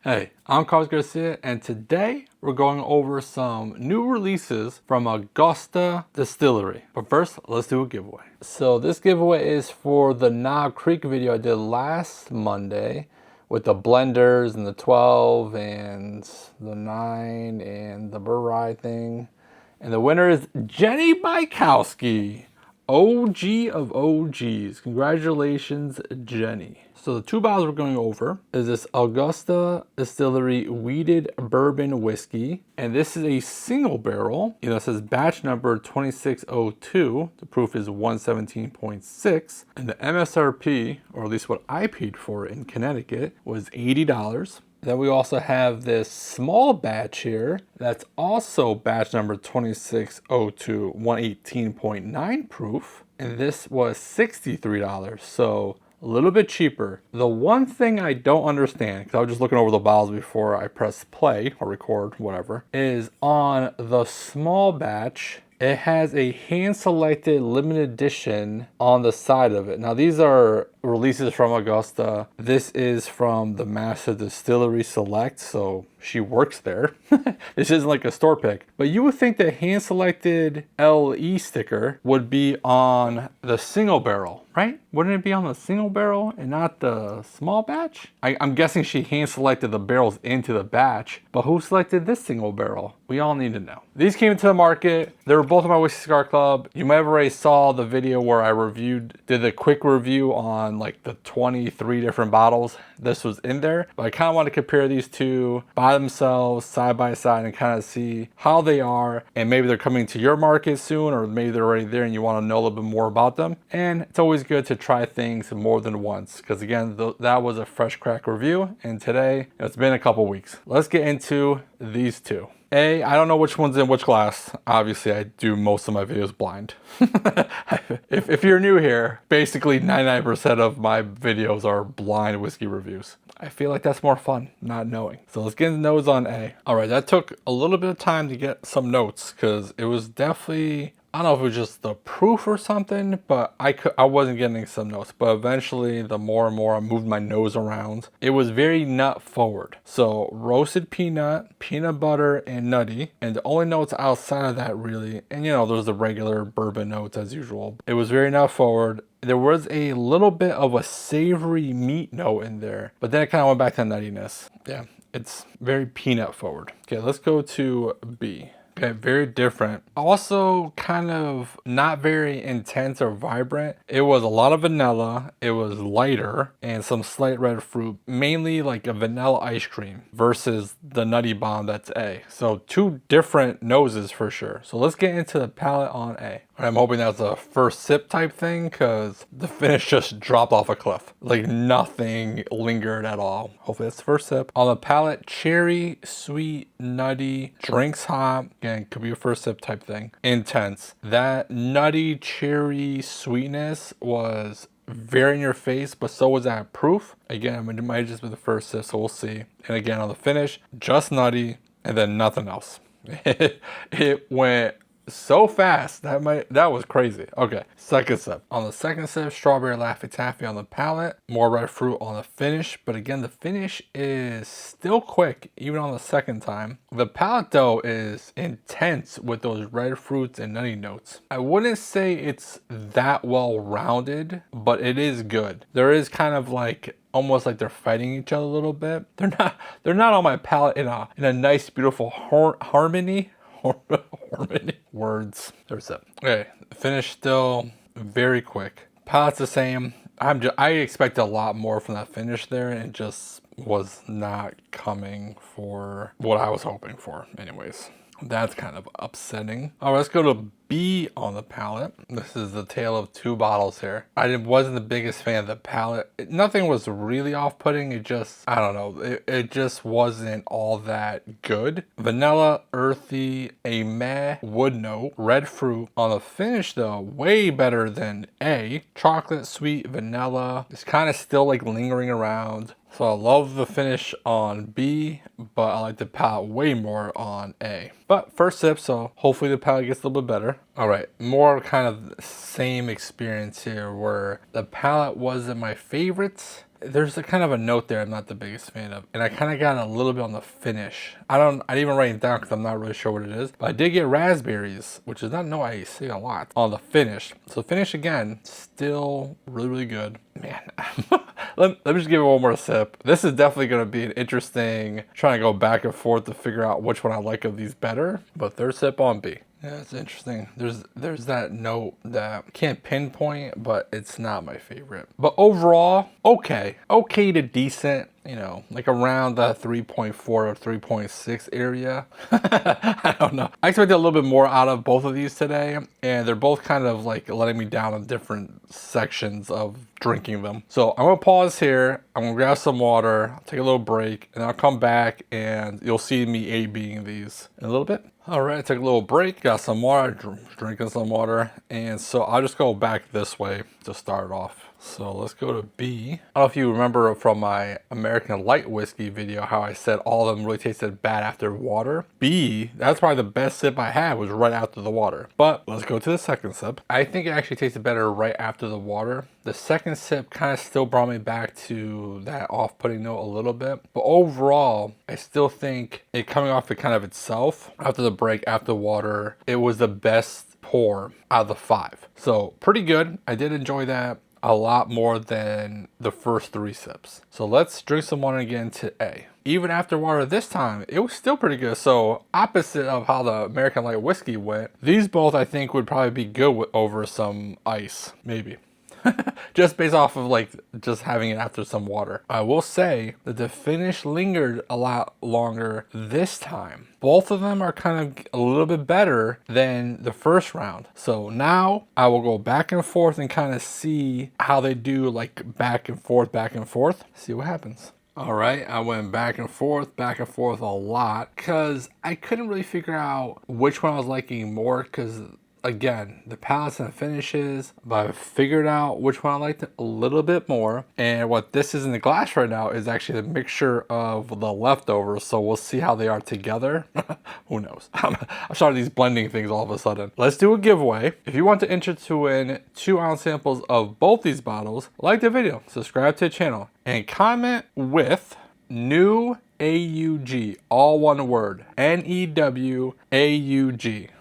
Hey, I'm Carlos Garcia, and today we're going over some new releases from Augusta Distillery. But first, let's do a giveaway. So this giveaway is for the Knob Creek video I did last Monday with the blenders and the 12 and the 9 and the Burai thing. And the winner is Jenny Bykowski, OG of OGs. Congratulations, Jenny. So the two bottles we're going over is this Augusta Distillery Wheated Bourbon Whiskey. And this is a single barrel. It says batch number 2602. The proof is 117.6. And the MSRP, or at least what I paid for in Connecticut, was $80. Then we also have this small batch here that's also batch number 2602, 118.9 proof. And this was $63, so a little bit cheaper. The one thing I don't understand, because I was just looking over the bottles before I press play or record, whatever, is on the small batch, it has a hand-selected limited edition on the side of it. Now these are releases from Augusta. This is from the Master Distillery Select, so she works there. This isn't like a store pick. But you would think the hand-selected LE sticker would be on the single barrel, right? Wouldn't it be on the single barrel and not the small batch? I'm guessing she hand-selected the barrels into the batch, but who selected this single barrel? We all need to know. These came into the market. They were both in my Whiskey Cigar Club. You might have already saw the video where I did a quick review on like the 23 different bottles. This was in there, but I kind of want to compare these two by themselves, side by side, and kind of see how they are, and maybe they're coming to your market soon, or maybe they're already there and you want to know a little bit more about them. And it's always good to try things more than once, because again, that was a fresh crack review, and today it's been a couple weeks. Let's get into these two. I don't know which one's in which glass. Obviously, I do most of my videos blind. If you're new here, basically 99% of my videos are blind whiskey reviews. I feel like that's more fun, not knowing. So let's get into notes on A. All right, that took a little bit of time to get some notes, because it was definitely, I don't know if it was just the proof or something, but I wasn't getting some notes. But eventually, the more and more I moved my nose around, it was very nut forward. So roasted peanut, peanut butter, and nutty. And the only notes outside of that really, and there's the regular bourbon notes as usual. It was very nut forward. There was a little bit of a savory meat note in there, but then it kind of went back to nuttiness. Yeah, it's very peanut forward. Okay, let's go to B. Okay, very different. Also kind of not very intense or vibrant. It was a lot of vanilla. It was lighter and some slight red fruit, mainly like a vanilla ice cream versus the nutty bomb that's A. So two different noses for sure. So let's get into the palate on A. I'm hoping that's a first sip type thing, because the finish just dropped off a cliff. Like nothing lingered at all. Hopefully that's the first sip. On the palate, cherry, sweet, nutty, drinks hot. Again, could be a first sip type thing. Intense. That nutty cherry sweetness was very in your face, but so was that proof. Again, it might just be the first sip, so we'll see. And again, on the finish, just nutty and then nothing else. It went so fast. That was crazy. Okay, second sip. On the second sip, strawberry Laffy Taffy on the palate, more red fruit on the finish, but again, the finish is still quick even on the second time. The palate though is intense with those red fruits and nutty notes. I wouldn't say it's that well rounded, but it is good. There is kind of like almost like they're fighting each other a little bit. They're not on my palate in a nice beautiful harmony. Harmony. Words. There's it. Okay, finish still very quick. Palate's the same. I expect a lot more from that finish there, and it just was not coming for what I was hoping for. Anyways, that's kind of upsetting. All right, let's go to B on the palate. This is the tale of two bottles here. I wasn't the biggest fan of the palate. Nothing was really off-putting. It just, I don't know. It just wasn't all that good. Vanilla, earthy, a meh wood note, red fruit. On the finish though, way better than A. Chocolate, sweet, vanilla. It's kind of still like lingering around. So I love the finish on B, but I like the palate way more on A. But first sip, so hopefully the palate gets a little bit better. All right, more kind of same experience here where the palate wasn't my favorite. there's a kind of a note there I'm not the biggest fan of. And I kind of got a little bit on the finish. I didn't even write it down because I'm not really sure what it is. But I did get raspberries, which is not no I see a lot on the finish. So finish again, still really, really good. Man, let me just give it one more sip. This is definitely going to be an interesting, trying to go back and forth to figure out which one I like of these better. But third sip on B. Yeah, it's interesting. There's that note that I can't pinpoint, but it's not my favorite. But overall, okay to decent. You know, like around the 3.4 or 3.6 area. I don't know. I expected a little bit more out of both of these today, and they're both kind of like letting me down in different sections of drinking them. So I'm gonna pause here. I'm gonna grab some water, I'll take a little break, and I'll come back and you'll see me A-Bing these in a little bit. All right, took a little break, got some water, drinking some water, and so I'll just go back this way to start off. So let's go to B. I don't know if you remember from my American light whiskey video how I said all of them really tasted bad after water. B, that's probably the best sip I had was right after the water. But let's go to the second sip. I think it actually tasted better right after the water. The second sip kind of still brought me back to that off-putting note a little bit. But overall, I still think it coming off it kind of itself after the break, after water, it was the best pour out of the 5. So pretty good. I did enjoy that a lot more than the first 3 sips. So let's drink some water again to A. Even after water this time, it was still pretty good. So opposite of how the American light whiskey went, these both I think would probably be good over some ice, maybe. Just based off of like just having it after some water. I will say that the finish lingered a lot longer this time. Both of them are kind of a little bit better than the first round. So now I will go back and forth and kind of see how they do, like back and forth, see what happens. All right, I went back and forth a lot because I couldn't really figure out which one I was liking more because again, the palates and the finishes, but I figured out which one I liked a little bit more. And what this is in the glass right now is actually the mixture of the leftovers. So we'll see how they are together. Who knows? I'm starting these blending things all of a sudden. Let's do a giveaway. If you want to enter to win 2-ounce samples of both these bottles, like the video, subscribe to the channel, and comment with new AUG, all one word, NEWAUG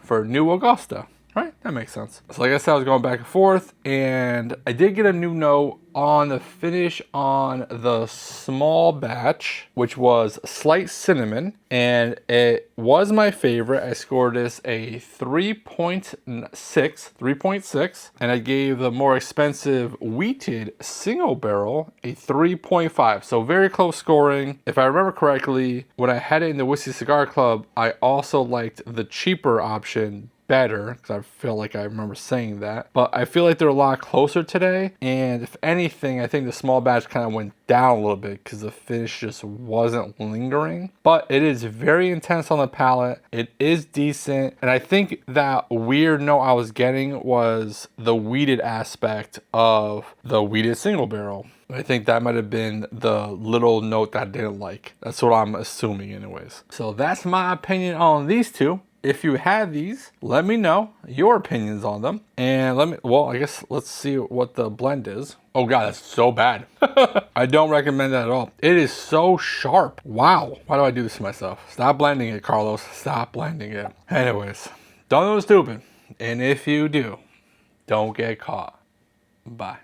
for New Augusta. Right, that makes sense. So like I said, I was going back and forth, and I did get a new note on the finish on the small batch, which was slight cinnamon, and it was my favorite. I scored this a 3.6, and I gave the more expensive wheated single barrel a 3.5. So very close scoring. If I remember correctly, when I had it in the Whiskey Cigar Club, I also liked the cheaper option better because I feel like I remember saying that, but I feel like they're a lot closer today. And if anything, I think the small batch kind of went down a little bit because the finish just wasn't lingering, but it is very intense on the palate. It is decent, and I think that weird note I was getting was the wheated aspect of the wheated single barrel. I think that might have been the little note that I didn't like. That's what I'm assuming anyways. So that's my opinion on these two. If you had these, let me know your opinions on them. And I guess let's see what the blend is. Oh God, that's so bad. I don't recommend that at all. It is so sharp. Wow. Why do I do this to myself? Stop blending it, Carlos. Stop blending it. Anyways, don't do stupid. And if you do, don't get caught. Bye.